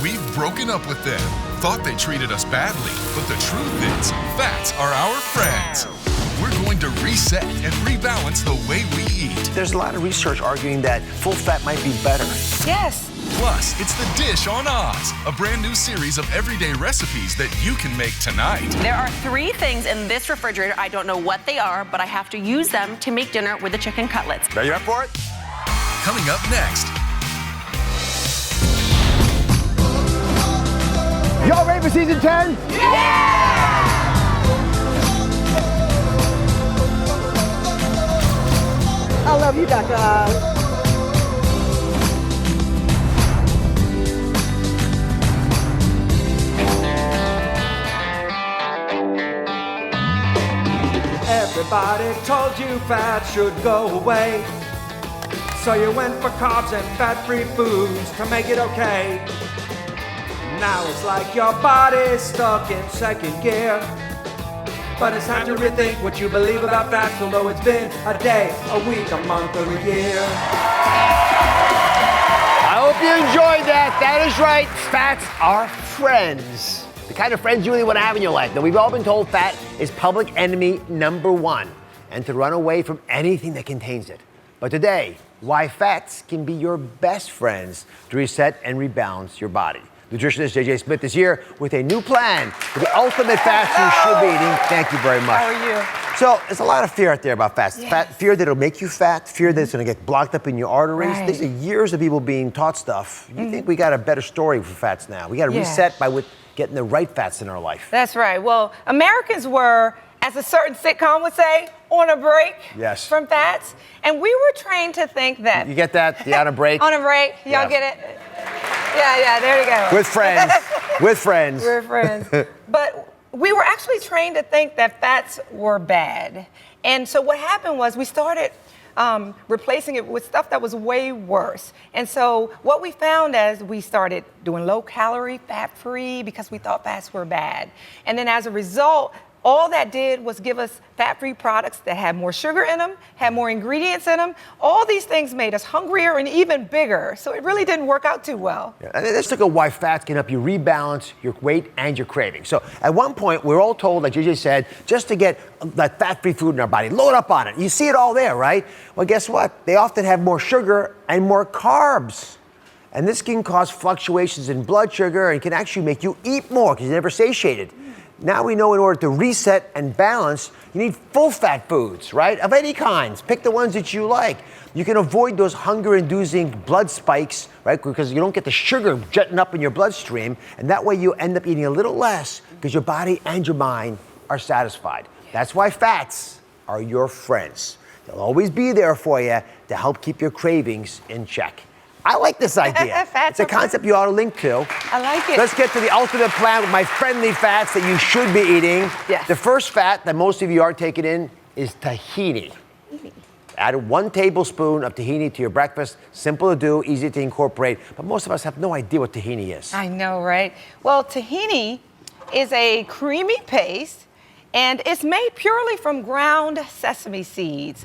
We've broken up with them, thought they treated us badly, but the truth is, fats are our friends. We're going to reset and rebalance the way we eat. There's a lot of research arguing that full fat might be better. Yes. Plus, it's the Dish on Oz, a brand new series of everyday recipes that you can make tonight. There are 3 things in this refrigerator. I don't know what they are, but I have to use them to make dinner with the chicken cutlets. Are you up for it? Coming up next. Y'all ready for season 10? Yeah! I love you, Dr. Oz. Everybody told you fat should go away. So you went for carbs and fat-free foods to make it okay. Now it's like your body's stuck in second gear. But it's time to rethink what you believe about fats, although it's been a day, a week, a month, or a year. I hope you enjoyed that. That is right. Fats are friends. The kind of friends you really want to have in your life. Now, we've all been told fat is public enemy number 1 and to run away from anything that contains it. But today, why fats can be your best friends to reset and rebalance your body. Nutritionist JJ Smith is here with a new plan for the ultimate fats you should be eating. Thank you very much. How are you? So there's a lot of fear out there about fats. Yes. Fear that it'll make you fat, fear that it's going to get blocked up in your arteries. Right. These are years of people being taught stuff. You think we got a better story for fats now. We got to reset by getting the right fats in our life. That's right. Well, Americans were, as a certain sitcom would say, on a break from fats. And we were trained to think that. You get that? The on a break? On a break. Y'all get it? Yeah, there you go. With friends. With friends. We're friends. But we were actually trained to think that fats were bad. And so what happened was we started replacing it with stuff that was way worse. And so what we found as we started doing low calorie, fat free, because we thought fats were bad. And then as a result, all that did was give us fat-free products that had more sugar in them, had more ingredients in them. All these things made us hungrier and even bigger. So it really didn't work out too well. Yeah, and let's look at why fats can help you rebalance your weight and your cravings. So at one point, we were all told, like JJ said, just to get that fat-free food in our body, load up on it. You see it all there, right? Well, guess what? They often have more sugar and more carbs. And this can cause fluctuations in blood sugar and can actually make you eat more because you're never satiated. Now we know in order to reset and balance, you need full-fat foods, right? Of any kinds. Pick the ones that you like. You can avoid those hunger-inducing blood spikes, right? Because you don't get the sugar jetting up in your bloodstream. And that way you end up eating a little less because your body and your mind are satisfied. That's why fats are your friends. They'll always be there for you to help keep your cravings in check. I like this idea. It's a concept you ought to link to. I like it. Let's get to the ultimate plan with my friendly fats that you should be eating. Yes. The first fat that most of you aren't taking in is tahini. Add 1 tablespoon of tahini to your breakfast. Simple to do, easy to incorporate, but most of us have no idea what tahini is. I know, right? Well, tahini is a creamy paste, and it's made purely from ground sesame seeds.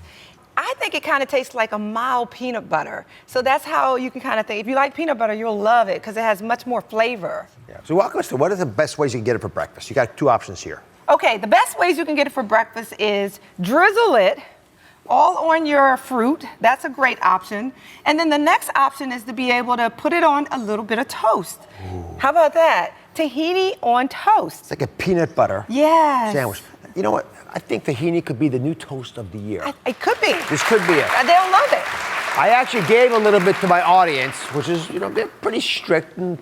I think it kind of tastes like a mild peanut butter. So that's how you can kind of think. If you like peanut butter, you'll love it because it has much more flavor. Yeah. So walk us through, what are the best ways you can get it for breakfast? You got 2 options here. Okay, the best ways you can get it for breakfast is drizzle it all on your fruit. That's a great option. And then the next option is to be able to put it on a little bit of toast. Ooh. How about that? Tahini on toast. It's like a peanut butter sandwich. You know what? I think tahini could be the new toast of the year. It could be. This could be it. They'll love it. I actually gave a little bit to my audience, which is, they're pretty strict and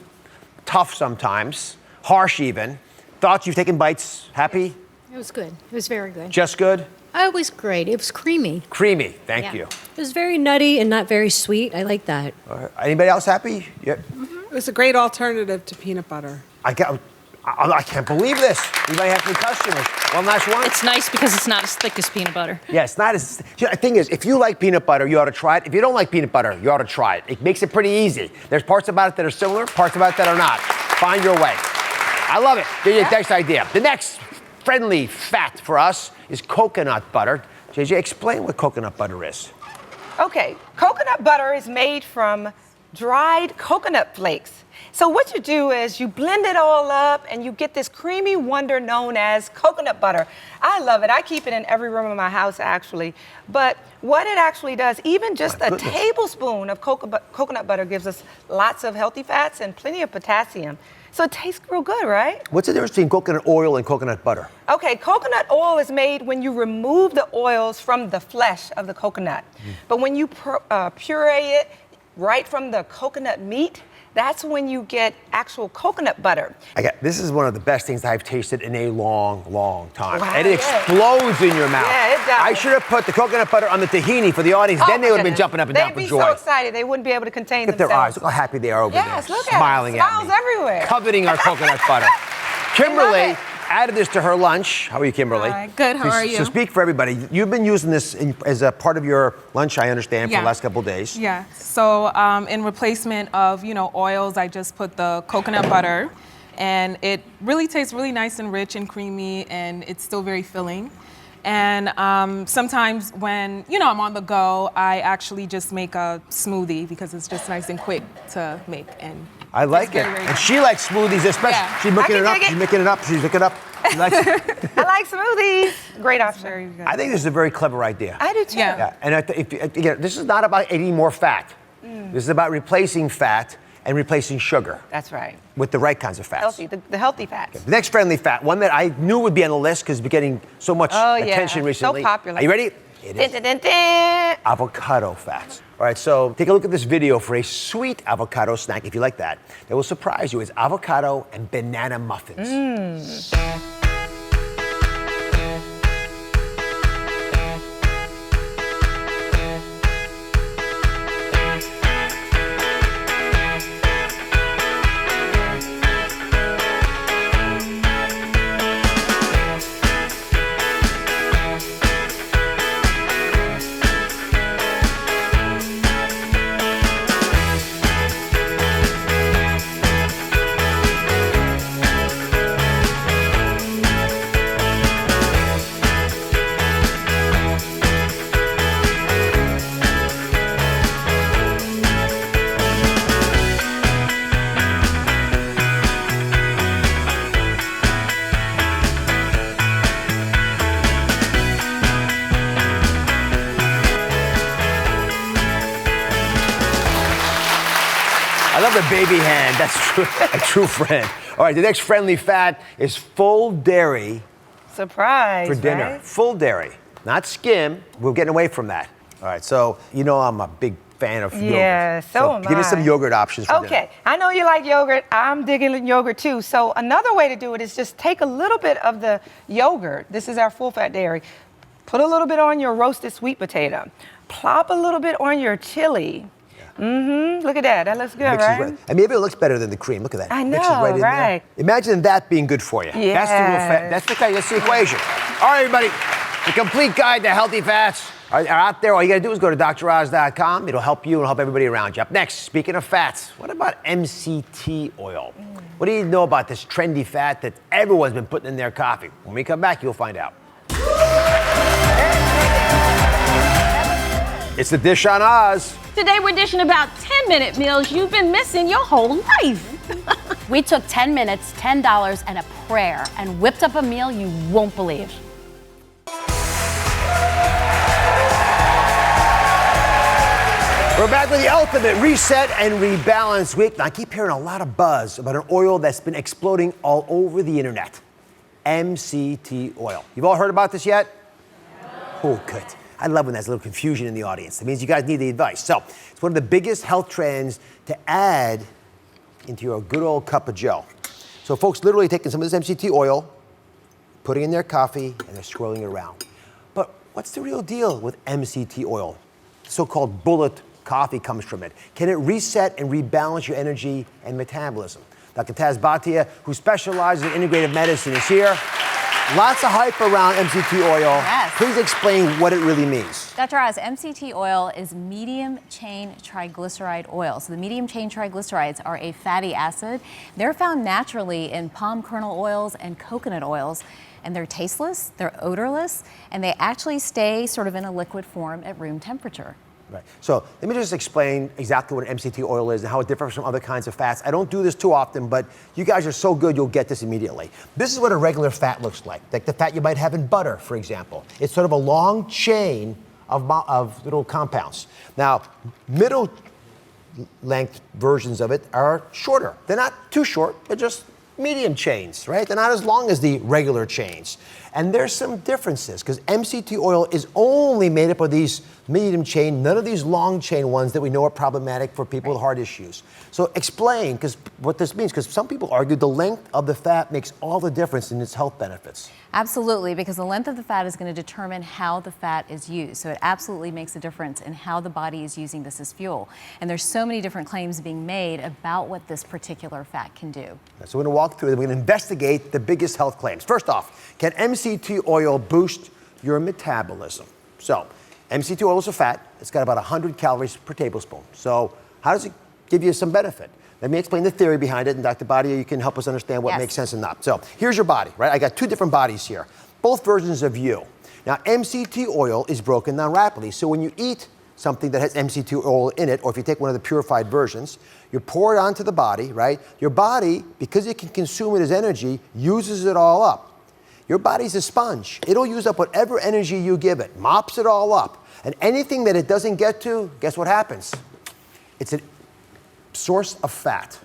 tough sometimes, harsh even. Thoughts? You've taken bites. Happy? It was good. It was very good. Just good? It was great. It was creamy. Creamy. Thank you. It was very nutty and not very sweet. I like that. Anybody else happy? Yeah. It was a great alternative to peanut butter. I can't believe this. We might have some customers. One last one. It's nice because it's not as thick as peanut butter. Yeah, it's not as... the thing is, if you like peanut butter, you ought to try it. If you don't like peanut butter, you ought to try it. It makes it pretty easy. There's parts about it that are similar, parts about it that are not. Find your way. I love it. Next idea. The next friendly fat for us is coconut butter. JJ, explain what coconut butter is. Okay, coconut butter is made from dried coconut flakes. So what you do is you blend it all up and you get this creamy wonder known as coconut butter. I love it. I keep it in every room of my house, actually. But what it actually does, even just a tablespoon of coconut butter gives us lots of healthy fats and plenty of potassium. So it tastes real good, right? What's the difference between coconut oil and coconut butter? Okay, coconut oil is made when you remove the oils from the flesh of the coconut. But when you puree it right from the coconut meat, that's when you get actual coconut butter. This is one of the best things I've tasted in a long, long time. Wow, and it explodes in your mouth. Yeah, it does. I should have put the coconut butter on the tahini for the audience. Then they would have been jumping up and down for joy. They'd be so excited. They wouldn't be able to contain Look at their eyes. themselves. Look how happy they are over there. Yes, look at smiling them. Smiles at me. everywhere. Coveting our coconut butter. Kimberly added this to her lunch. How are you, Kimberly? Hi, good. How are you? So speak for everybody. You've been using this as a part of your lunch, I understand, for the last couple of days. Yeah. So in replacement of, oils, I just put the coconut butter, and it really tastes really nice and rich and creamy, and it's still very filling. And sometimes when, I'm on the go, I actually just make a smoothie because it's just nice and quick to make. And I like it. very And good. she likes smoothies, especially. Yeah. She's making it up. dig it. She's making it up. She's looking it up. She likes it. I like smoothies. Great option. very good. I think this is a very clever idea. I do too. Yeah. And again, this is not about eating more fat. This is about replacing fat and replacing sugar That's right. with the right kinds of fats. Healthy, the healthy fats. The next friendly fat, one that I knew would be on the list because it's been getting so much attention recently. So popular. Are you ready? It is Dun, dun, dun, dun. avocado fats. All right, so take a look at this video for a sweet avocado snack, if you like that. That will surprise you. It's avocado and banana muffins. I love the baby hand. That's true, a true friend. All right, the next friendly fat is full dairy Surprise. for dinner. Right? Full dairy, not skim. We're getting away from that. All right, so I'm a big fan of yogurt. Yeah, so am give me some I. yogurt options for dinner. Okay, I know you like yogurt. I'm digging yogurt too. So another way to do it is just take a little bit of the yogurt. This is our full fat dairy. Put a little bit on your roasted sweet potato. Plop a little bit on your chili. Look at that. That looks good, Mixes right? And maybe it looks better than the cream. Look at that. I Mixes know, right in there. right. Imagine that being good for you. Yes. That's the real fat. That's the equation. All right, everybody. The complete guide to healthy fats are out there. All you got to do is go to droz.com. It'll help you and help everybody around you. Up next, speaking of fats, what about MCT oil? What do you know about this trendy fat that everyone's been putting in their coffee? When we come back, you'll find out. It's the dish on Oz. Today we're dishing about 10-minute meals you've been missing your whole life. We took 10 minutes, $10, and a prayer and whipped up a meal you won't believe. We're back with the ultimate reset and rebalance week. Now, I keep hearing a lot of buzz about an oil that's been exploding all over the internet. MCT oil. You've all heard about this yet? No. Oh, good. I love when there's a little confusion in the audience. It means you guys need the advice. So, it's one of the biggest health trends to add into your good old cup of joe. So, folks literally taking some of this MCT oil, putting it in their coffee, and they're swirling it around. But what's the real deal with MCT oil? The so-called bullet coffee comes from it. Can it reset and rebalance your energy and metabolism? Dr. Taz Bhatia, who specializes in integrative medicine, is here. Lots of hype around MCT oil. Yes. Please explain what it really means. Dr. Oz, MCT oil is medium chain triglyceride oil. So the medium chain triglycerides are a fatty acid. They're found naturally in palm kernel oils and coconut oils. And they're tasteless, they're odorless, and they actually stay sort of in a liquid form at room temperature. Right. So let me just explain exactly what an MCT oil is and how it differs from other kinds of fats. I don't do this too often, but you guys are so good, you'll get this immediately. This is what a regular fat looks like the fat you might have in butter, for example. It's sort of a long chain of little compounds. Now, middle length versions of it are shorter. They're not too short, they're just medium chains, right? They're not as long as the regular chains. And there's some differences because MCT oil is only made up of these medium chain, none of these long chain ones that we know are problematic for people with heart issues. So explain what this means, because some people argue the length of the fat makes all the difference in its health benefits. Absolutely, because the length of the fat is going to determine how the fat is used. So it absolutely makes a difference in how the body is using this as fuel. And there's so many different claims being made about what this particular fat can do. So we're going to walk through it. We're going to investigate the biggest health claims. First off, can MCT oil boost your metabolism? So MCT oil is a fat. It's got about 100 calories per tablespoon. So how does it give you some benefit? Let me explain the theory behind it, and Dr. Bhatia, you can help us understand what makes sense and not. So here's your body, right? I got two different bodies here, both versions of you. Now, MCT oil is broken down rapidly. So when you eat something that has MCT oil in it, or if you take one of the purified versions, you pour it onto the body, right? Your body, because it can consume it as energy, uses it all up. Your body's a sponge. It'll use up whatever energy you give it, mops it all up. And anything that it doesn't get to, guess what happens? It's a source of fat.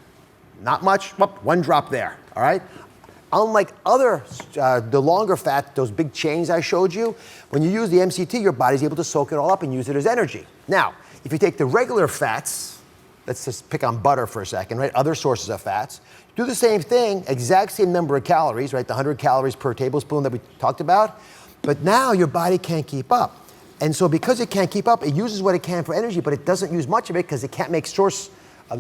Not much, one drop there, all right? Unlike other, the longer fat, those big chains I showed you, when you use the MCT, your body's able to soak it all up and use it as energy. Now, if you take the regular fats, let's just pick on butter for a second, right? Other sources of fats, do the same thing, exact same number of calories, right? The 100 calories per tablespoon that we talked about, but now your body can't keep up. And so because it can't keep up, it uses what it can for energy, but it doesn't use much of it because it can't make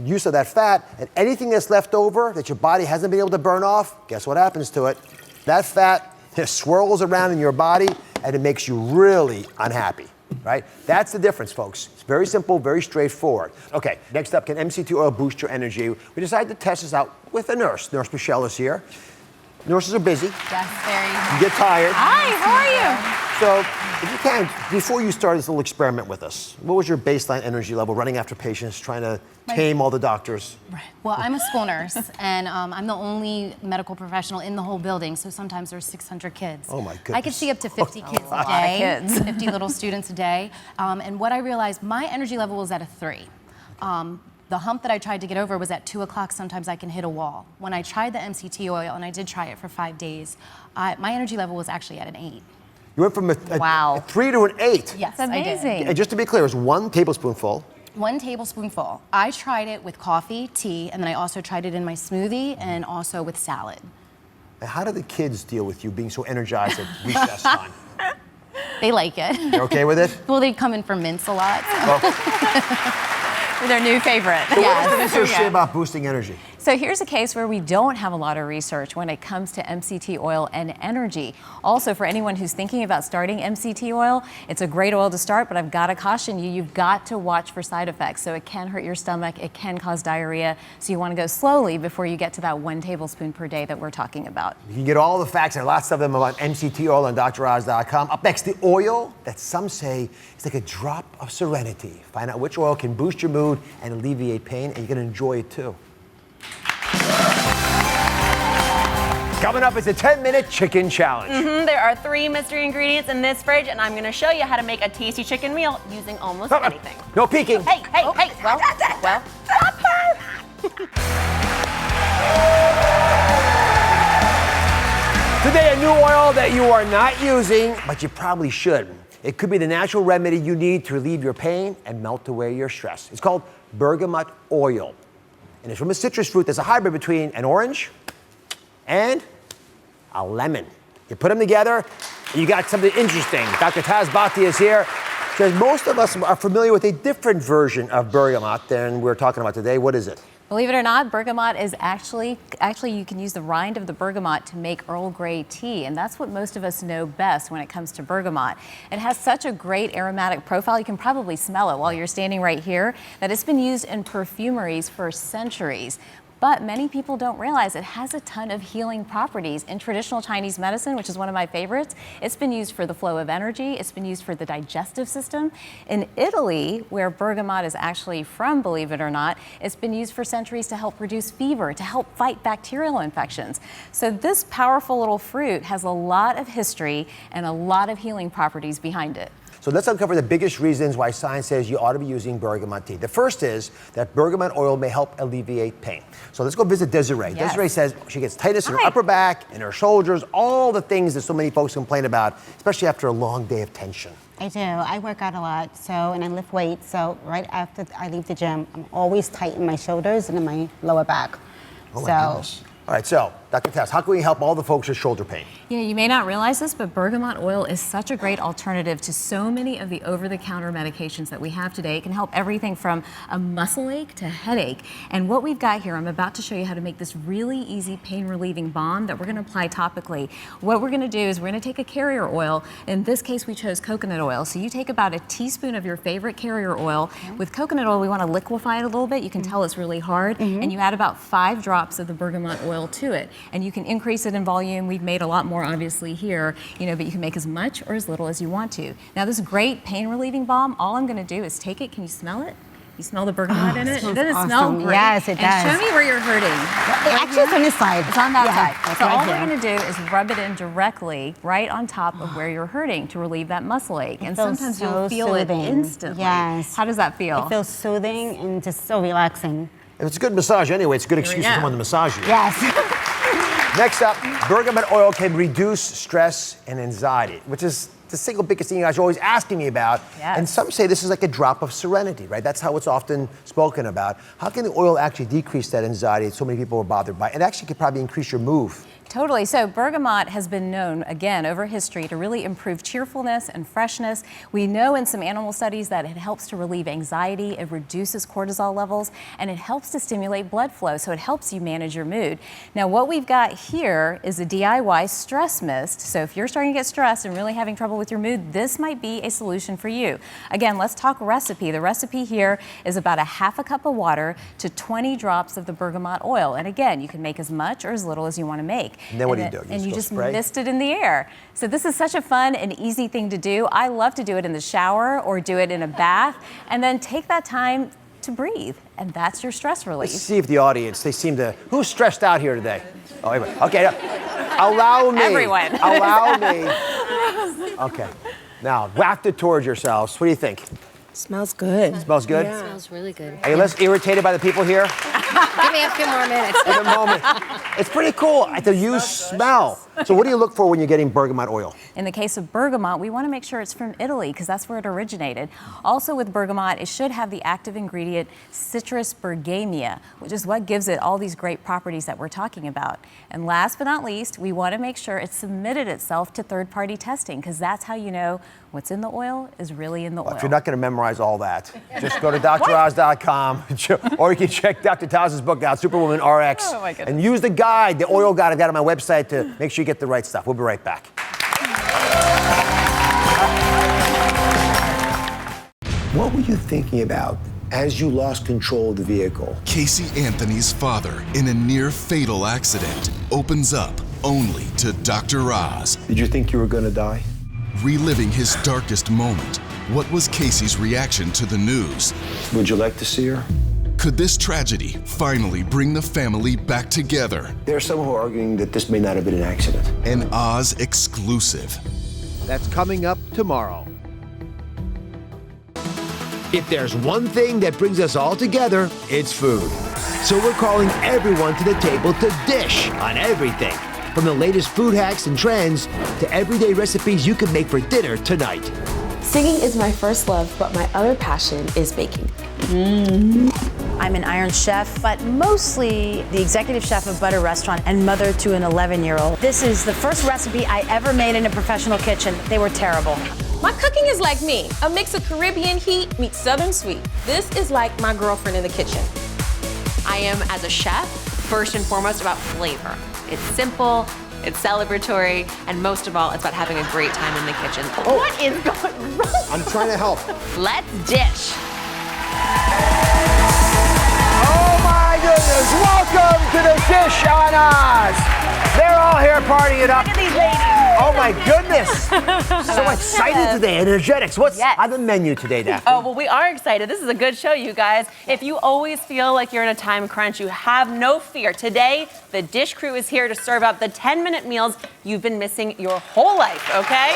use of that fat, and anything that's left over that your body hasn't been able to burn off, guess what happens to it? That fat swirls around in your body and it makes you really unhappy, right? That's the difference, folks. It's very simple, very straightforward. Okay, next up, can MCT oil boost your energy? We decided to test this out with a nurse. Nurse Michelle is here. Nurses are busy. Yes, very. You get tired. Hi, how are you? So, if you can, before you start this little experiment with us, what was your baseline energy level running after patients, trying to tame all the doctors? Well, I'm a school nurse, and I'm the only medical professional in the whole building, so sometimes there's 600 kids. Oh, my goodness. I could see up to 50 kids a day, 50 little students a day. And what I realized, my energy level was at a 3. The hump that I tried to get over was at 2 o'clock. Sometimes I can hit a wall. When I tried the MCT oil, and I did try it for 5 days, my energy level was actually at an 8. You went from a 3 to an 8. Yes, That's amazing. I did. And just to be clear, it was 1 tablespoonful. 1 tablespoonful. I tried it with coffee, tea, and then I also tried it in my smoothie and also with salad. And how do the kids deal with you being so energized at recess time? They like it. You're okay with it? Well, they come in for mints a lot. So. Their new favorite. So what does the research say about boosting energy? So here's a case where we don't have a lot of research when it comes to MCT oil and energy. Also, for anyone who's thinking about starting MCT oil, it's a great oil to start, but I've got to caution you, you've got to watch for side effects. So it can hurt your stomach, it can cause diarrhea, so you want to go slowly before you get to that 1 tablespoon per day that we're talking about. You can get all the facts and lots of them about MCT oil on DrOz.com. Up next, the oil that some say is like a drop of serenity. Find out which oil can boost your mood and alleviate pain, and you're going to enjoy it too. Coming up is a 10-minute chicken challenge. There are 3 mystery ingredients in this fridge, and I'm going to show you how to make a tasty chicken meal using almost anything. No peeking. Hey. Well. Today, a new oil that you are not using, but you probably should. It could be the natural remedy you need to relieve your pain and melt away your stress. It's called bergamot oil. And it's from a citrus fruit that's a hybrid between an orange and a lemon. You put them together, and you got something interesting. Dr. Taz Bhatia is here. Says most of us are familiar with a different version of bergamot than we're talking about today. What is it? Believe it or not, bergamot is actually you can use the rind of the bergamot to make Earl Grey tea, and that's what most of us know best when it comes to bergamot. It has such a great aromatic profile, you can probably smell it while you're standing right here, that it's been used in perfumeries for centuries. But many people don't realize it has a ton of healing properties. In traditional Chinese medicine, which is one of my favorites, it's been used for the flow of energy. It's been used for the digestive system. In Italy, where bergamot is actually from, believe it or not, it's been used for centuries to help reduce fever, to help fight bacterial infections. So this powerful little fruit has a lot of history and a lot of healing properties behind it. So let's uncover the biggest reasons why science says you ought to be using bergamot tea. The first is that bergamot oil may help alleviate pain. So let's go visit Desiree. Yes. Desiree says she gets tightness in her upper back, in her shoulders, all the things that so many folks complain about, especially after a long day of tension. I do. I work out a lot, and I lift weights. So right after I leave the gym, I'm always tight in my shoulders and in my lower back. Oh my goodness. All right, so Dr. Taz, how can we help all the folks with shoulder pain? You know, you may not realize this, but bergamot oil is such a great alternative to so many of the over-the-counter medications that we have today. It can help everything from a muscle ache to headache. And what we've got here, I'm about to show you how to make this really easy pain-relieving balm that we're going to apply topically. What we're going to do is we're going to take a carrier oil. In this case, we chose coconut oil. So you take about a teaspoon of your favorite carrier oil. With coconut oil, we want to liquefy it a little bit. You can tell it's really hard. And you add about 5 drops of the bergamot oil to it. And you can increase it in volume. We've made a lot more obviously here, but you can make as much or as little as you want to. Now this great pain relieving balm, all I'm gonna do is take it. Can you smell it? You smell the bergamot in it? Doesn't it smell great? Yes, it does. And show me where you're hurting. Actually, it's on this side. It's on that side. So right all here. we're gonna do is rub it in directly right on top of where you're hurting to relieve that muscle ache. And feels sometimes so you'll feel soothing. it instantly. Yes. How does that feel? It feels soothing and just so relaxing. If it's a good massage anyway, it's a good excuse for someone to massage you. Yes. Next up, bergamot oil can reduce stress and anxiety, which is the single biggest thing you guys are always asking me about. Yes. And some say this is like a drop of serenity, right? That's how it's often spoken about. How can the oil actually decrease that anxiety that so many people are bothered by? It actually could probably increase your mood. Totally. So bergamot has been known, again, over history to really improve cheerfulness and freshness. We know in some animal studies that it helps to relieve anxiety, it reduces cortisol levels, and it helps to stimulate blood flow, so it helps you manage your mood. Now, what we've got here is a DIY stress mist. So if you're starting to get stressed and really having trouble with your mood, this might be a solution for you. Again, let's talk recipe. The recipe here is about 1/2 cup of water to 20 drops of the bergamot oil. And again, you can make as much or as little as you want to make. And then what do you do? And you just spray? mist it in the air. So this is such a fun and easy thing to do. I love to do it in the shower or do it in a bath, and then take that time to breathe. And that's your stress relief. Let's see if the audience, they seem to, who's stressed out here today? Oh, anyway. Okay, allow me. Everyone. Allow me. Okay. Now, waft it towards yourselves. What do you think? Smells good. Smells good? It smells really good. Are you less irritated by the people here? Give me a few more minutes. At the moment. It's pretty cool to use smell. So what do you look for when you're getting bergamot oil? In the case of bergamot, we want to make sure it's from Italy because that's where it originated. Also with bergamot, it should have the active ingredient Citrus bergamia, which is what gives it all these great properties that we're talking about. And last but not least, we want to make sure it submitted itself to third-party testing because that's how you know what's in the oil is really in the oil. If you're not going to memorize all that, just go to DrOz.com or you can check Dr. Taz's book out, Superwoman RX, Oh my goodness. and use the guide, the oil guide I've got on my website to make sure you get the right stuff. We'll be right back. What were you thinking about as you lost control of the vehicle? Casey Anthony's father, in a near-fatal accident, opens up only to Dr. Oz. Did you think you were going to die? Reliving his darkest moment, what was Casey's reaction to the news? Would you like to see her? Could this tragedy finally bring the family back together? There are some who are arguing that this may not have been an accident. An Oz exclusive. That's coming up tomorrow. If there's one thing that brings us all together, it's food. So we're calling everyone to the table to dish on everything. From the latest food hacks and trends to everyday recipes you can make for dinner tonight. Singing is my first love, but my other passion is baking. I'm an Iron Chef, but mostly the executive chef of Butter Restaurant and mother to an 11-year-old. This is the first recipe I ever made in a professional kitchen. They were terrible. My cooking is like me, a mix of Caribbean heat meets Southern sweet. This is like my girlfriend in the kitchen. I am, as a chef, first and foremost about flavor. It's simple, it's celebratory, and most of all, it's about having a great time in the kitchen. What is going wrong? I'm trying to help. Let's dish. Oh my Cheerleaders, welcome to the Dish on Oz. They're all here partying it up. Look at these ladies. Oh my goodness. So excited today, energetics. What's on the menu today, Daphne? Oh, well, we are excited. This is a good show, you guys. If you always feel like you're in a time crunch, you have no fear. Today, the Dish crew is here to serve up the 10-minute meals you've been missing your whole life, okay?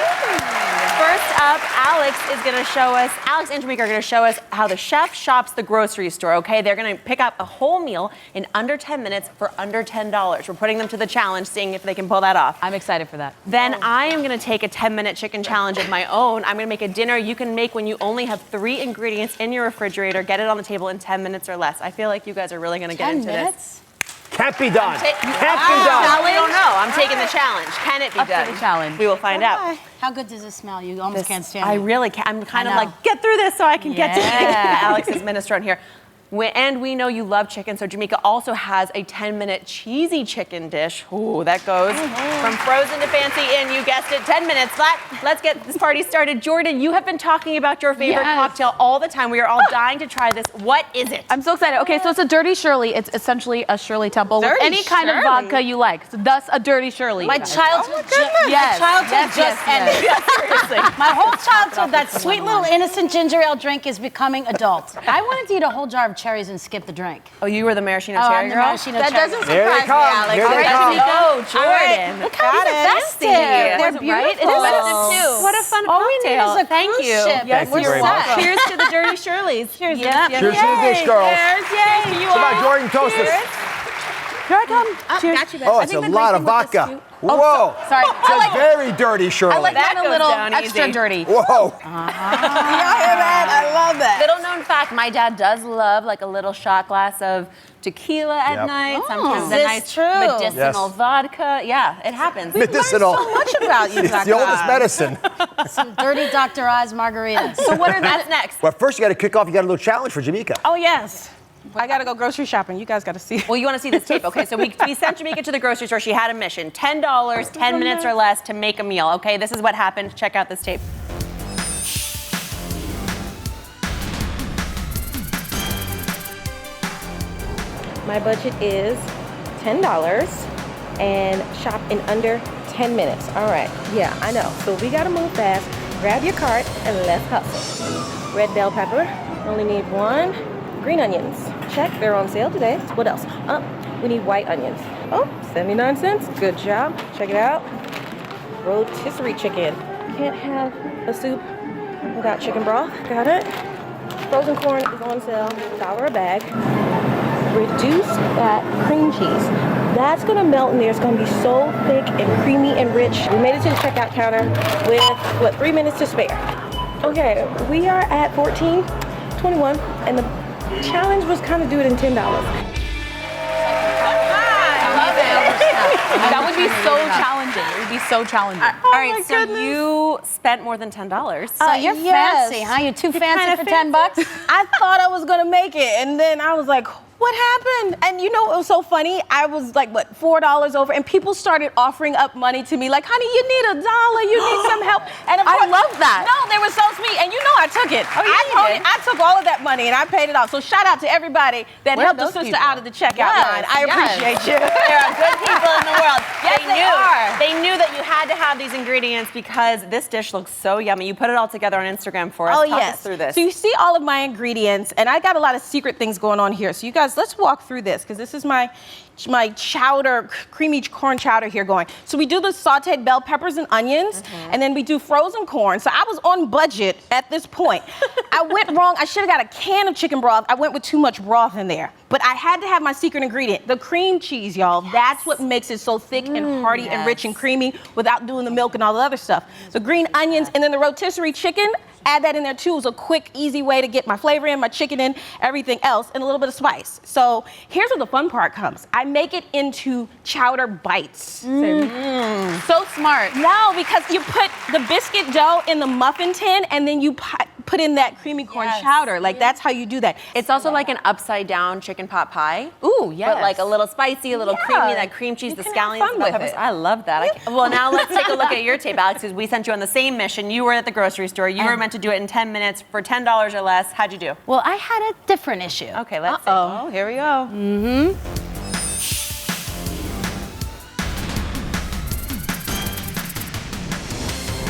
First up, Alex and Jamika are gonna show us how the chef shops the grocery store, okay? They're gonna pick up a whole meal in under 10 minutes for under $10. We're putting them to the challenge, seeing if they can pull that off. I'm excited for that. Then I am gonna take a 10-minute chicken challenge of my own. I'm gonna make a dinner you can make when you only have 3 ingredients in your refrigerator. Get it on the table in 10 minutes or less. I feel like you guys are really gonna get into this. Can't be done. Can't be done. Now we don't know. I'm taking the challenge. Can it be done? To the challenge. We will find out. How good does it smell? You almost can't stand I it. really can't. I'm kind of like, get through this so I can get to Alex's minestrone here. And we know you love chicken, so Jamika also has a 10-minute cheesy chicken dish. Ooh, that goes from frozen to fancy in, you guessed it, 10 minutes flat. Let's get this party started. Jordin, you have been talking about your favorite cocktail all the time. We are all dying to try this. What is it? I'm so excited. Okay, so it's a dirty Shirley. It's essentially a Shirley temple with any kind of vodka you like. So thus a dirty Shirley. My childhood just ended. Seriously. My whole childhood, that sweet little innocent ginger ale drink is becoming adult. I wanted to eat a whole jar of cherries and skip the drink. Oh, you were the maraschino cherry girl? That doesn't surprise me, Alex. Here they come. Oh, Jordin. Look how festive. They're beautiful. It is festive too. What a fun cocktail. Thank you. Yes, you're welcome. Cheers to the dirty Shirleys. Cheers. Cheers to the dish, girls. Cheers to you all. Come on, Jordin, toast us. Here I come. Cheers. Got you, Oh, it's a lot of vodka. Whoa. Sorry. It's a very dirty Shirley. I like that a goes little down extra easy. dirty. Whoa. Y'all hear that? I love that. Little known fact, my dad does love like a little shot glass of tequila at night. Sometimes a nice medicinal vodka. Yeah, it happens. Medicinal. So much about you, It's the oldest medicine. Some dirty Dr. Oz margaritas. So what are that's next? Well, first you got to kick off. You got a little challenge for Jamika. Oh, yes. I gotta go grocery shopping. You guys gotta see. Well, you want to see this tape, okay? So we sent Jamika to the grocery store. She had a mission: $10, 10 minutes or less to make a meal. Okay, this is what happened. Check out this tape. My budget is $10 and shop in under 10 minutes. All right, yeah, I know. So we gotta move fast. Grab your cart and let's hustle. Red bell pepper, only need 1. Green onions, check, they're on sale today. What else? We need white onions. Oh, 79 cents, good job. Check it out. Rotisserie chicken. Can't have a soup without chicken broth. Got it. Frozen corn is on sale, $1 a bag. Reduced fat cream cheese. That's gonna melt in there. It's gonna be so thick and creamy and rich. We made it to the checkout counter with, 3 minutes to spare. Okay, we are at 14:21, and the challenge was kind of do it in $10. That would be so challenging. It would be so challenging. All right, so you spent more than $10. So you're fancy, huh? You're too fancy for $10? I thought I was gonna make it, and then I was like, what happened? And you know what was so funny? I was like, what, $4 over, and people started offering up money to me, like, honey, you need $1, you need some help. And of course, I love that. No, they were so sweet, and you know I took it. Oh, yeah, I took all of that money and I paid it off. So shout out to everybody that helped the sister out of the checkout line. I appreciate you. There are good people in the world. Yes, they are. They knew that you had to have these ingredients because this dish looks so yummy. You put it all together on Instagram for us. Oh, Talk yes. us through this. So you see all of my ingredients, and I got a lot of secret things going on here. So you guys, let's walk through this, because this is my chowder, creamy corn chowder here going. So we do the sauteed bell peppers and onions, and then we do frozen corn. So I was on budget at this point. I went wrong. I should have got a can of chicken broth. I went with too much broth in there. But I had to have my secret ingredient, the cream cheese, y'all. Yes. That's what makes it so thick and hearty and rich and creamy without doing the milk and all the other stuff. The green onions and then the rotisserie chicken. Add that in there too. It's a quick, easy way to get my flavor in, my chicken in, everything else, and a little bit of spice. So here's where the fun part comes. I make it into chowder bites. So smart. No, because you put the biscuit dough in the muffin tin, and then you put in that creamy corn chowder. Like that's how you do that. It's also like an upside down chicken pot pie. Ooh, yes. But like a little spicy, a little creamy, that cream cheese, the scallions, fun the with peppers. it. I love that. Well, now let's take a look at your tape, Alex, because we sent you on the same mission. You were at the grocery store. You were meant to do it in 10 minutes for $10 or less. How'd you do? Well, I had a different issue. Okay, let's see. Oh, here we go.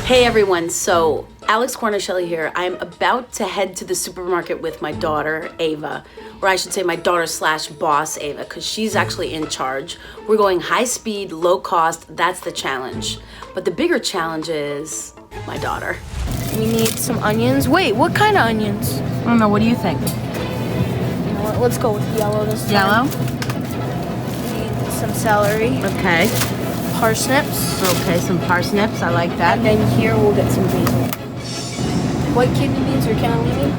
Hey everyone, so Alex Guarnaschelli here. I'm about to head to the supermarket with my daughter, Ava, or I should say my daughter/boss, Ava, because she's actually in charge. We're going high speed, low cost, that's the challenge. But the bigger challenge is my daughter. We need some onions. Wait, what kind of onions? I don't know, what do you think? You know what, let's go with yellow this Yellow? time. We need some celery. Okay. Parsnips. Okay, some parsnips, I like that. And then here we'll get some basil. White kidney beans or cannellini.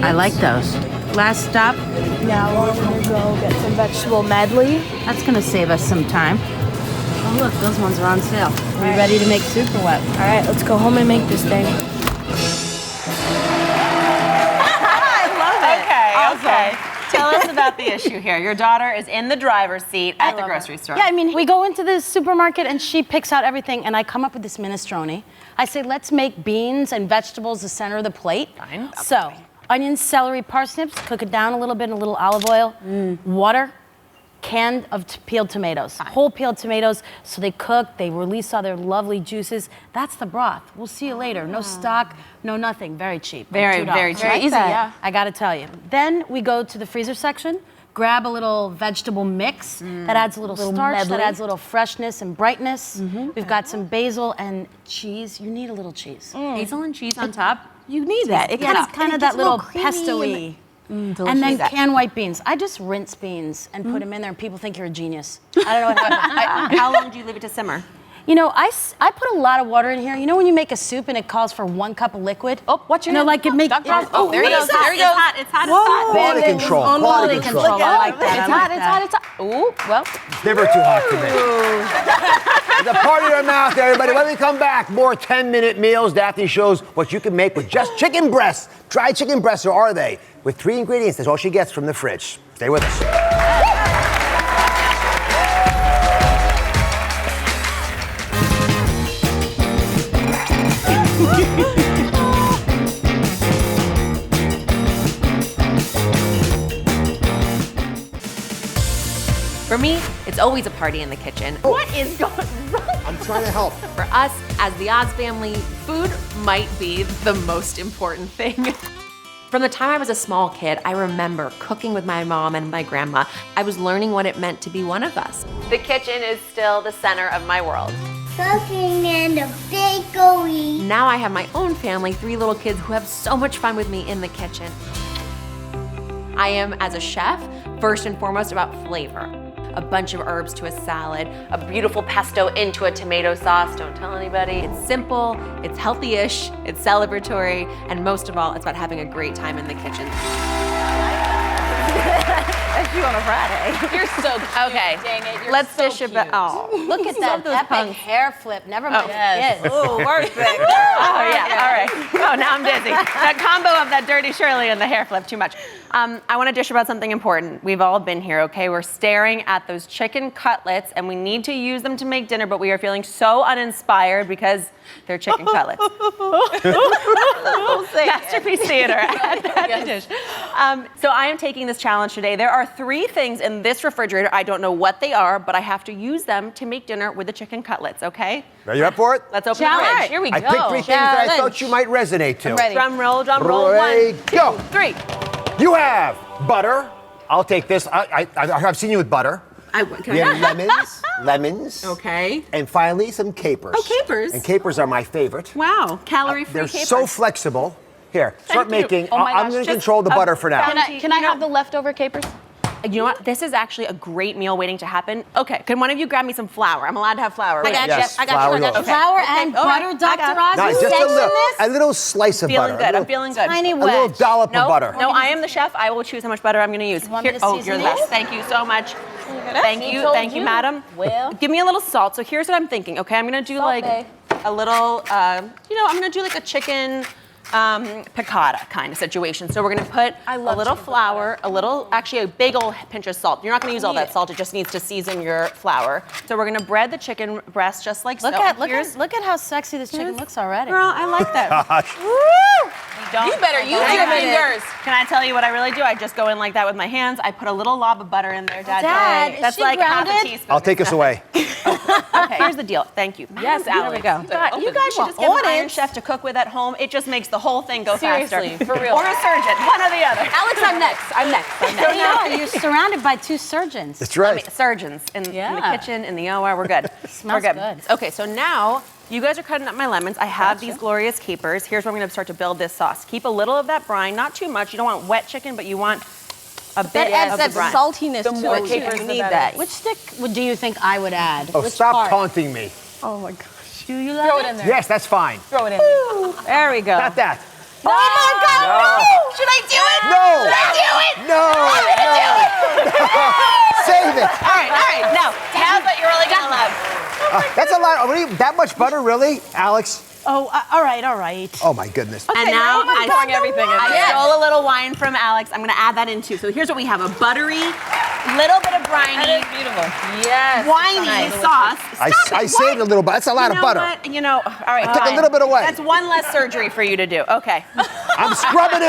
I like those. Last stop. Now we're gonna go get some vegetable medley. That's gonna save us some time. Oh look, those ones are on sale. Are we ready to make soup or what? All right, let's go home and make this thing. I love it. Okay. Tell us about the issue here. Your daughter is in the driver's seat at the grocery store. Yeah, I mean, we go into the supermarket and she picks out everything and I come up with this minestrone. I say, let's make beans and vegetables the center of the plate. Fine. So, onions, celery, parsnips, cook it down a little bit in a little olive oil, water, can of peeled tomatoes, whole peeled tomatoes. So they cook, they release all their lovely juices. That's the broth. We'll see you later. No stock, no nothing. Very cheap. Very, $2. very cheap. Very Easy, yeah. I gotta tell you. Then we go to the freezer section, grab a little vegetable mix that adds a little starch, medley. that adds a little freshness and brightness. We've got some basil and cheese. You need a little cheese. Basil and cheese on top. You need that. It kind of that little pesto-y. And then canned white beans. I just rinse beans and put them in there and people think you're a genius. I don't know what happened. How long do you leave it to simmer? You know, I put a lot of water in here. You know when you make a soup and it calls for 1 cup of liquid? Oh, what's your name? Like it makes... Oh, there he goes. There he goes. It's hot. Quality control. Quality control. I like that. It's hot. Ooh, well. It's never too hot for me. The party in your mouth, everybody. When we come back, more 10-minute meals. Daphne shows what you can make with just chicken breasts. Dry chicken breasts, or are they? With 3 ingredients, that's all she gets from the fridge. Stay with us. For me, it's always a party in the kitchen. What is going wrong? I'm trying to help. For us, as the Oz family, food might be the most important thing. From the time I was a small kid, I remember cooking with my mom and my grandma. I was learning what it meant to be one of us. The kitchen is still the center of my world. Cooking and a bakery. Now I have my own family, 3 little kids who have so much fun with me in the kitchen. I am, as a chef, first and foremost about flavor. A bunch of herbs to a salad, a beautiful pesto into a tomato sauce. Don't tell anybody. It's simple, it's healthy-ish, it's celebratory, and most of all, it's about having a great time in the kitchen. That's you on a Friday. You're so cute. Okay, Dang it, you're let's so dish about. Oh, Look at that epic hair flip. Never mind. Yes. Ooh, perfect. Oh yeah, all right. Oh, now I'm dizzy. That combo of that dirty Shirley and the hair flip, too much. I want to dish about something important. We've all been here, okay? We're staring at those chicken cutlets, and we need to use them to make dinner, but we are feeling so uninspired because they're chicken cutlets. Masterpiece theater at the dish. So I am taking this challenge today. There are 3 things in this refrigerator. I don't know what they are, but I have to use them to make dinner with the chicken cutlets, okay? Are you up for it? Let's open the fridge. Here we go. I picked 3 things that I thought you might resonate to. I'm ready. Drum roll, drum roll. Ready, 1, 2, go. 3. You have butter. I'll take this. I've seen you with butter. We have lemons. Okay. And finally, some capers. Oh, capers. And capers are my favorite. Wow, calorie-free They're capers. so flexible. Here, start Thank you. making. Oh my I'm gosh, going to just control the butter for now. Can I have the leftover capers? You know what? This is actually a great meal waiting to happen. Okay, can one of you grab me some flour? I'm allowed to have flour. I got Yes, you. I got flour you. I got you. yours. Flour and butter, Dr. Oz. Nice, You just section a little slice of Feeling butter. good. I'm feeling good. Tiny A little wedge. dollop of butter. No, I am the chef. I will choose how much butter I'm going to use. want me to Oh, season you're the these? best. Thank you so much. Thank you, told thank you, you. madam. Well. Give me a little salt. So here's what I'm thinking. Okay, I'm going to do Salt like bae. a little. I'm going to do like a chicken piccata kind of situation. So we're gonna put a little flour, actually a big old pinch of salt. You're not gonna use all that salt, it just needs to season your flour. So we're gonna bread the chicken breast just like Look so. at how sexy this chicken looks already. Girl, I like that. Gosh. You better use your fingers. Can I tell you what I really do? I just go in like that with my hands. I put a little lob of butter in there, Dad. Dad, That's is she like grounded? half a teaspoon. I'll take us away. Okay, here's the deal. Thank you. Yes, Alex. there we go. You guys should just get an Iron Chef to cook with at home. It just makes the whole thing go Seriously, faster. for real. Or a surgeon, one or the other. Alex, I'm next. Yeah, you're surrounded by 2 surgeons. That's right. Surgeons in the kitchen, in the OR. We're good. Smells We're good. Okay, so now you guys are cutting up my lemons. I have these glorious capers. Here's where I'm going to start to build this sauce. Keep a little of that brine, not too much. You don't want wet chicken, but you want a bit That adds of that the brine. saltiness The to more it. capers, You the need better. that. Which stick do you think I would add? Oh, Which stop part? taunting me. Oh my gosh. Do you love Throw it in there. Yes, that's fine. Throw it in there. There we go. Not that. Oh my God, No. no! Should I do it? No. Should I do it? No. Save it. All right. Now, have what you're really going to love. That's a lot. That much butter, really, Alex? Oh, all right. Oh my goodness. And now I'm pouring everything in I there. stole a little wine from Alex. I'm going to add that in too. So here's what we have: a buttery, little bit of briny, That is beautiful. Yes. winey sauce. I saved a little bit. That's a lot of butter. You know, all right. I took a fine. little bit away. That's one less surgery for you to do. Okay. I'm scrubbing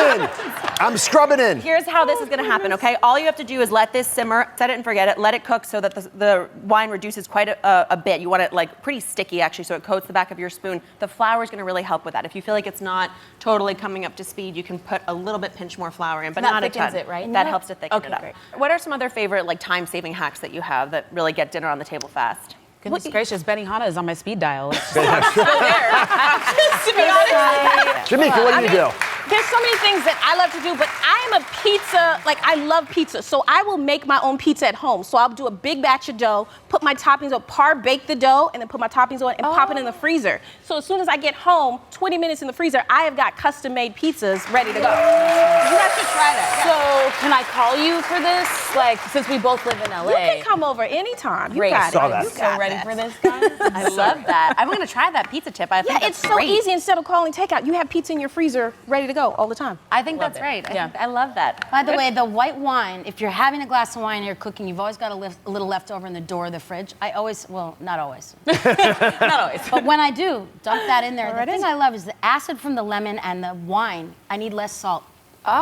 in. Here's how this is going to happen, okay? All you have to do is let this simmer, set it and forget it, let it cook so that the wine reduces quite a bit. You want it like pretty sticky actually, so it coats the back of your spoon. The flour is going to really help with that. If you feel like it's not totally coming up to speed, you can put a little bit, pinch more flour in, but That not a thickens ton. it, right? That helps to thicken Okay, it up. great. What are some other favorite like time-saving hacks that you have that really get dinner on the table fast? Goodness gracious, Benihana is on my speed dial. To be honest. Jamika, what do you do? There's so many things that I love to do, but I am a pizza, I love pizza. So I will make my own pizza at home. So I'll do a big batch of dough, put my toppings on, bake the dough, and then put my toppings on and pop it in the freezer. So as soon as I get home, 20 minutes in the freezer, I have got custom-made pizzas ready to go. You guys should try that. So can I call you for this? Like, since we both live in LA. You can come over anytime. You Great. got Saw it. that. You So got ready it. for this, guys? I love that. I'm gonna try that pizza tip. I think Yeah, that's it's so great. easy. Instead of calling takeout, you have pizza in your freezer ready to go all the time. I think that's right. Yeah. I love that. By the way, the white wine, if you're having a glass of wine and you're cooking, you've always got a little left over in the door of the fridge. I always, well, not always. Not always. But when I do, dump that in there. The thing I love is the acid from the lemon and the wine. I need less salt. So if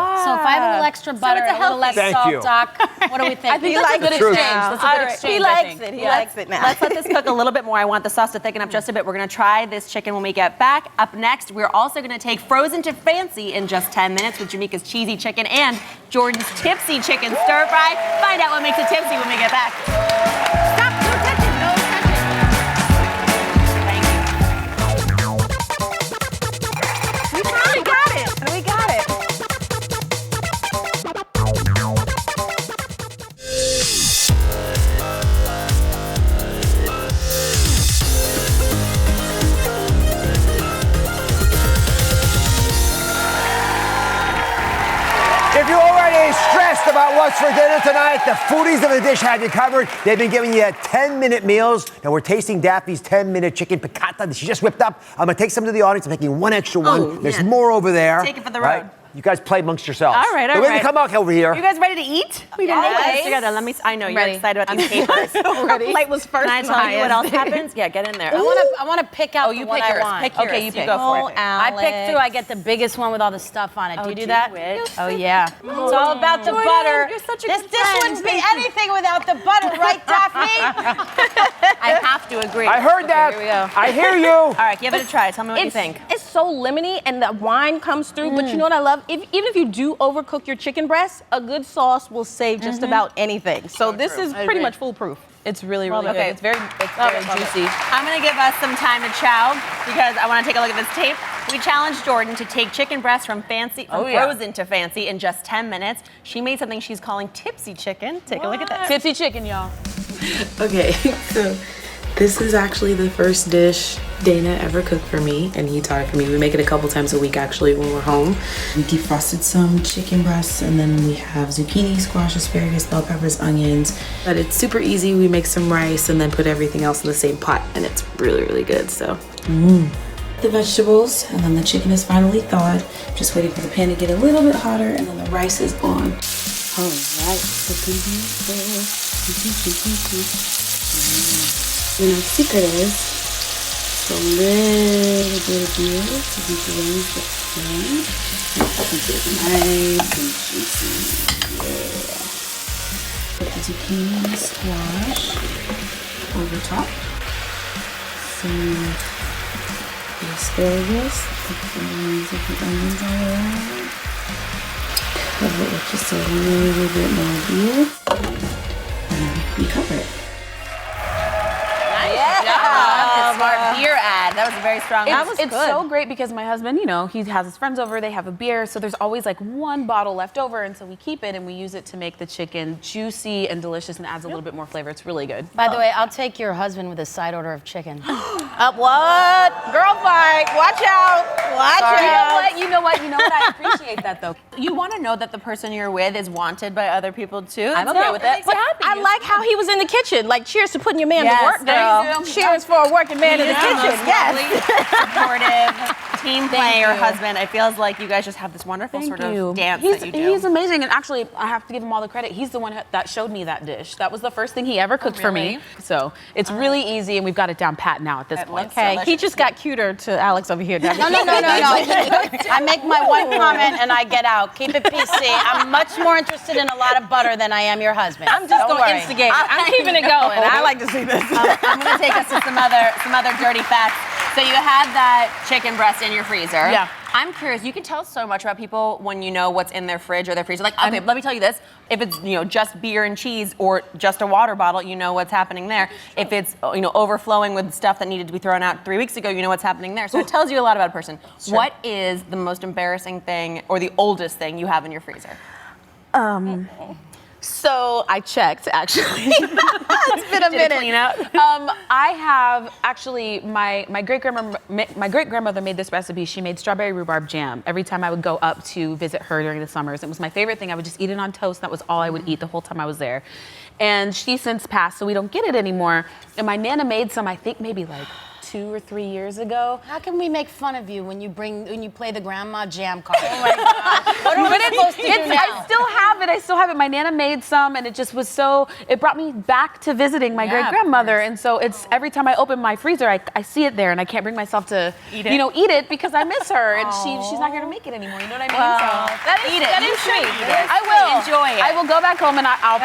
I have a little extra butter, it's a a little less Thank salt, you. Doc, what do we think? I think That's that's a good good exchange. That's a good exchange, He I likes think. it. He Yeah. likes it now. Let's let this cook a little bit more. I want the sauce to thicken up just a bit. We're gonna try this chicken when we get back. Up next, we're also gonna take frozen to fancy in just 10 minutes with Jamika's cheesy chicken and Jordin's tipsy chicken stir fry. Find out what makes it tipsy when we get back. Stop, no touching, no touching. Thank you. We finally got it. We got it. If you're already stressed about what's for dinner tonight, the foodies of the dish have you covered. They've been giving you 10-minute meals. Now we're tasting Daphne's 10-minute chicken piccata that she just whipped up. I'm gonna take some to the audience. I'm making one extra one. Oh, There's yeah. more over there. Take it for the right? road. You guys play amongst yourselves. All right, all We're gonna right. come back over here. You guys ready to eat? We didn't Always. eat this together. I know you're ready. excited about these capers. Ready? Plate was first. Can I and tell you what else highest. happens? Yeah, get in there. I want to pick out Oh, the you one pick I yours. want. Pick yours. Okay, you You pick. go for Oh, it. I pick through. I get the biggest one with all the stuff on it. Do you do that? Oh yeah. It's all about the butter. You're such a This good dish friend. wouldn't be anything without the butter, right, Daphne? I have to agree. I heard that. Here we go. I hear you. All right, give it a try. Tell me what you think. It's so lemony and the wine comes through, but you know what I love? Even if you do overcook your chicken breast, a good sauce will save just about anything. So this is pretty much foolproof. It's really, really Love it. good. Okay. It's very juicy. I'm gonna give us some time to chow because I want to take a look at this tape. We challenged Jordin to take chicken breast from frozen to fancy in just 10 minutes. She made something she's calling tipsy chicken. Take a look at this. Tipsy chicken, y'all. Okay, so this is actually the first dish Dana ever cooked for me, and he taught it for me. We make it a couple times a week actually when we're home. We defrosted some chicken breasts, and then we have zucchini, squash, asparagus, bell peppers, onions. But it's super easy. We make some rice and then put everything else in the same pot, and it's really, really good, so. the vegetables, and then the chicken is finally thawed. Just waiting for the pan to get a little bit hotter, and then the rice is on. All right, and our secret is a little bit of beer to degrain the pan. Keep it nice and juicy. Yeah. Put the zucchini and squash over top. Some asparagus, the onions of the onions all around. Cover it with just a little bit more beer. And you cover it. Smart beer ad. That was a very strong one. It's so great because my husband, you know, he has his friends over, they have a beer, so there's always like one bottle left over, and so we keep it and we use it to make the chicken juicy and delicious and adds a little bit more flavor. It's really good. By the way, I'll take your husband with a side order of chicken. What? Girl fight. Watch out. Watch out. You know what? I appreciate that though. You want to know that the person you're with is wanted by other people too. I'm okay with it. But I like how he was in the kitchen. Like, cheers to putting your man Yes, to work, girl. Cheers for a working man in the kitchen. Yes. Supportive, team player husband. It feels like you guys just have this wonderful sort of dance that you do. He's amazing, and actually, I have to give him all the credit. He's the one that showed me that dish. That was the first thing he ever cooked for me. So it's really easy, and we've got it down pat now at this point. Okay, he just got cuter to Alex over here. No. I make my one comment and I get out. Keep it PC. I'm much more interested in a lot of butter than I am your husband. I'm just going to instigate. I'm keeping it going. I like to see this. I'm going to take us to some other dirty facts. So you had that chicken breast in your freezer. Yeah. I'm curious. You can tell so much about people when you know what's in their fridge or their freezer. Like, okay, let me tell you this. If it's just beer and cheese or just a water bottle, you know what's happening there. If it's overflowing with stuff that needed to be thrown out 3 weeks ago, you know what's happening there. So it tells you a lot about a person. What is the most embarrassing thing or the oldest thing you have in your freezer? So I checked, actually. It's been a minute. Clean out? I have actually my great grandmother made this recipe. She made strawberry rhubarb jam every time I would go up to visit her during the summers. It was my favorite thing. I would just eat it on toast. That was all I would eat the whole time I was there. And she since passed, so we don't get it anymore. And my Nana made some, I think maybe like 2 or 3 years ago. How can we make fun of you when you play the grandma jam card? Oh my gosh. What are we supposed to do now? I still have it. My Nana made some, and it just was it brought me back to visiting my great grandmother. And so it's every time I open my freezer, I see it there, and I can't bring myself to eat it because I miss her, and she's not going to make it anymore. You know what I mean? That is sweet. I will enjoy it. I will go back home, and I'll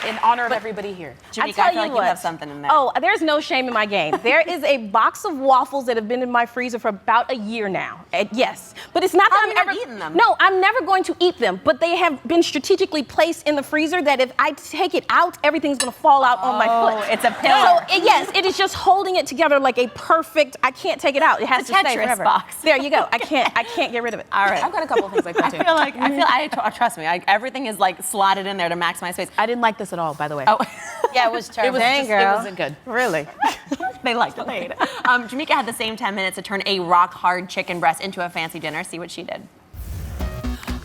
in honor of everybody here. Jamika, I feel like you have something in there. Oh, there's no shame in my game. There is a box of waffles that have been in my freezer for about a year now. Yes, but it's not that I'm ever eating them. No, I'm never going to eat them. But they have been strategically placed in the freezer that if I take it out, everything's going to fall out on my foot. It's a pillar. So yes, it is just holding it together like a perfect. I can't take it out. It has to stay Tetris forever. box. There you go. I can't get rid of it. All right. I've got a couple of things like that too. Trust me. Everything is like slotted in there to maximize space. I didn't like this at all, by the way. Oh. Yeah, it was terrible. It wasn't good. Really? They liked it. They ate it. Jamika had the same 10 minutes to turn a rock-hard chicken breast into a fancy dinner. See what she did.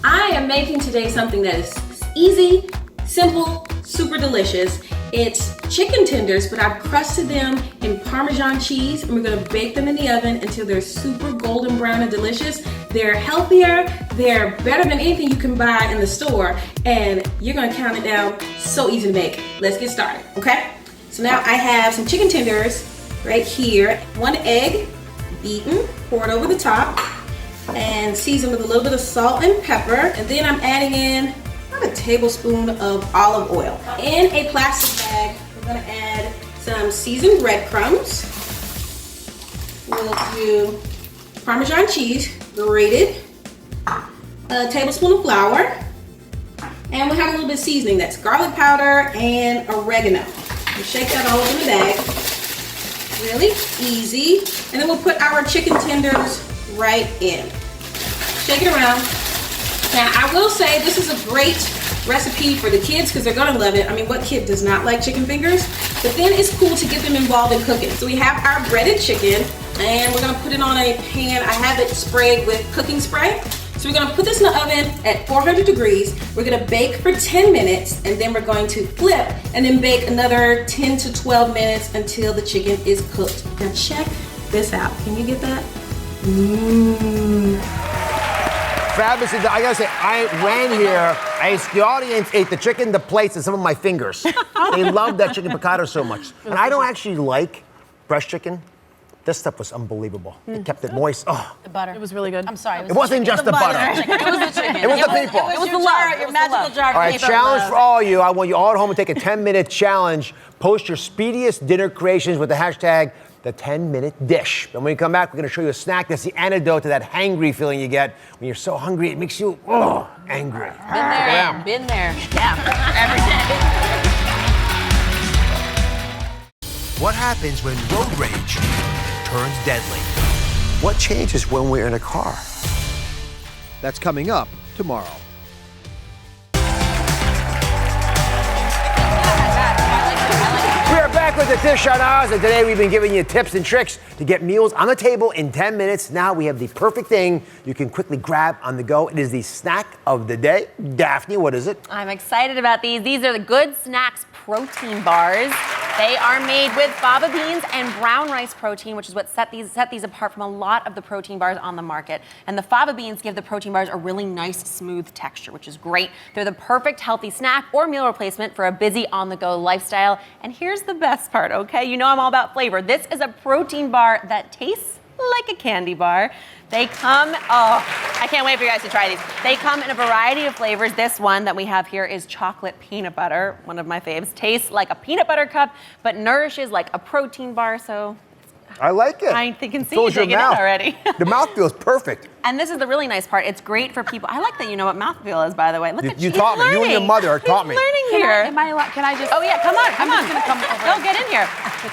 I am making today something that is easy, simple, super delicious. It's chicken tenders, but I've crusted them in Parmesan cheese, and we're gonna bake them in the oven until they're super golden brown and delicious. They're healthier, they're better than anything you can buy in the store, and you're gonna count it down. So easy to make. Let's get started, okay? So now I have some chicken tenders right here. 1 egg, beaten, poured over the top, and seasoned with a little bit of salt and pepper. And then I'm adding in about a tablespoon of olive oil. In a plastic bag, we're gonna add some seasoned breadcrumbs. We'll do Parmesan cheese, grated, a tablespoon of flour, and we'll have a little bit of seasoning. That's garlic powder and oregano. We'll shake that all over the bag. Really easy. And then we'll put our chicken tenders right in. Shake it around. Now, I will say this is a great recipe for the kids because they're gonna love it. I mean, what kid does not like chicken fingers? But then it's cool to get them involved in cooking. So we have our breaded chicken, and we're gonna put it on a pan. I have it sprayed with cooking spray. So we're gonna put this in the oven at 400 degrees. We're gonna bake for 10 minutes, and then we're going to flip and then bake another 10 to 12 minutes until the chicken is cooked. Now check this out. Can you get that? Fabulous. I gotta say, I ran here. The audience ate the chicken, the plates, and some of my fingers. They love that chicken piccata so much. And I don't actually like breast chicken. This stuff was unbelievable. It kept it moist. Oh. The butter. It was really good. I'm sorry. It wasn't just the butter. It was the chicken. It was the people. It was the love. Your magical jar. All right, challenge for all of you. I want you all at home to take a 10-minute challenge. Post your speediest dinner creations with the hashtag the 10-minute dish. And when we come back, we're going to show you a snack that's the antidote to that hangry feeling you get when you're so hungry it makes you angry. Been there. Yeah. Every day. What happens when road rage turns deadly? What changes when we're in a car? That's coming up tomorrow. We are back with the Dish on Oz, and today we've been giving you tips and tricks to get meals on the table in 10 minutes. Now we have the perfect thing you can quickly grab on the go. It is the snack of the day. Daphne, what is it? I'm excited about these. These are the Good Snacks protein bars. They are made with fava beans and brown rice protein, which is what set these apart from a lot of the protein bars on the market. And the fava beans give the protein bars a really nice, smooth texture, which is great. They're the perfect healthy snack or meal replacement for a busy on-the-go lifestyle. And here's the best part, okay? You know I'm all about flavor. This is a protein bar that tastes like a candy bar. They come, I can't wait for you guys to try these. They come in a variety of flavors. This one that we have here is chocolate peanut butter, one of my faves. Tastes like a peanut butter cup, but nourishes like a protein bar, so. I like it. I can see you taking it already. The mouth feels perfect. And this is the really nice part. It's great for people. I like that you know what mouthfeel is, by the way. Look at you taught me. You and your mother taught me. Learning here. Can I just? Oh yeah, come on. I'm just gonna come over. No, get in here.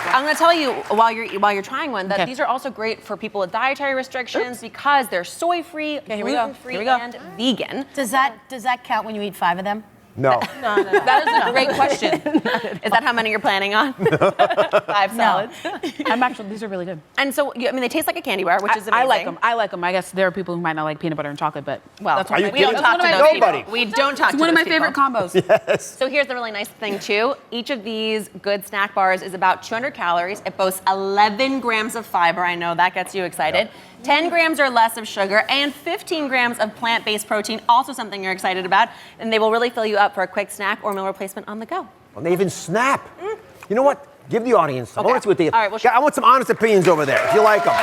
I'm gonna tell you while you're trying one that these are also great for people with dietary restrictions because they're soy-free, gluten-free, and vegan. Does that count when you eat 5 of them? No. No. That is a great question. Is that how many you're planning on? 5 solids. These are really good. And so, they taste like a candy bar, which is amazing. I like them. I guess there are people who might not like peanut butter and chocolate, but that's one we don't talk to those people. We don't talk to those people. It's one of my favorite combos. Yes. So here's the really nice thing too. Each of these good snack bars is about 200 calories. It boasts 11 grams of fiber. I know that gets you excited. Yep. 10 grams or less of sugar and 15 grams of plant-based protein, also something you're excited about. And they will really fill you up for a quick snack or meal replacement on the go. Well, they even snap. You know what? Give the audience some. Okay. I want to see what they All right, I want some honest opinions over there, if you like them.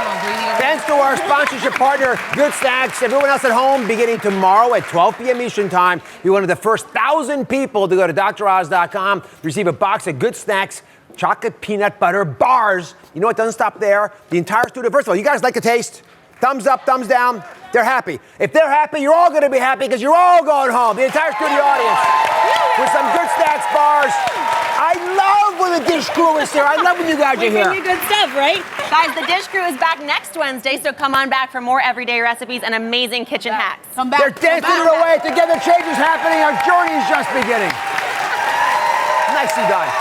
Thanks to our sponsorship partner, Good Snacks. Everyone else at home, beginning tomorrow at 12 p.m. Eastern Time, be one of the first 1,000 people to go to DrOz.com, receive a box of Good Snacks chocolate peanut butter bars. You know what? Doesn't stop there. The entire studio. First of all, you guys like the taste? Thumbs up, thumbs down. They're happy. If they're happy, you're all going to be happy because you're all going home. The entire studio audience with some Good Snacks bars. I love when the dish crew is here. I love when you guys are here. We bring you good stuff, right? Guys, the dish crew is back next Wednesday, so come on back for more everyday recipes and amazing kitchen hacks. Come back. They're dancing it away. Together, change is happening. Our journey is just beginning. Nicely done.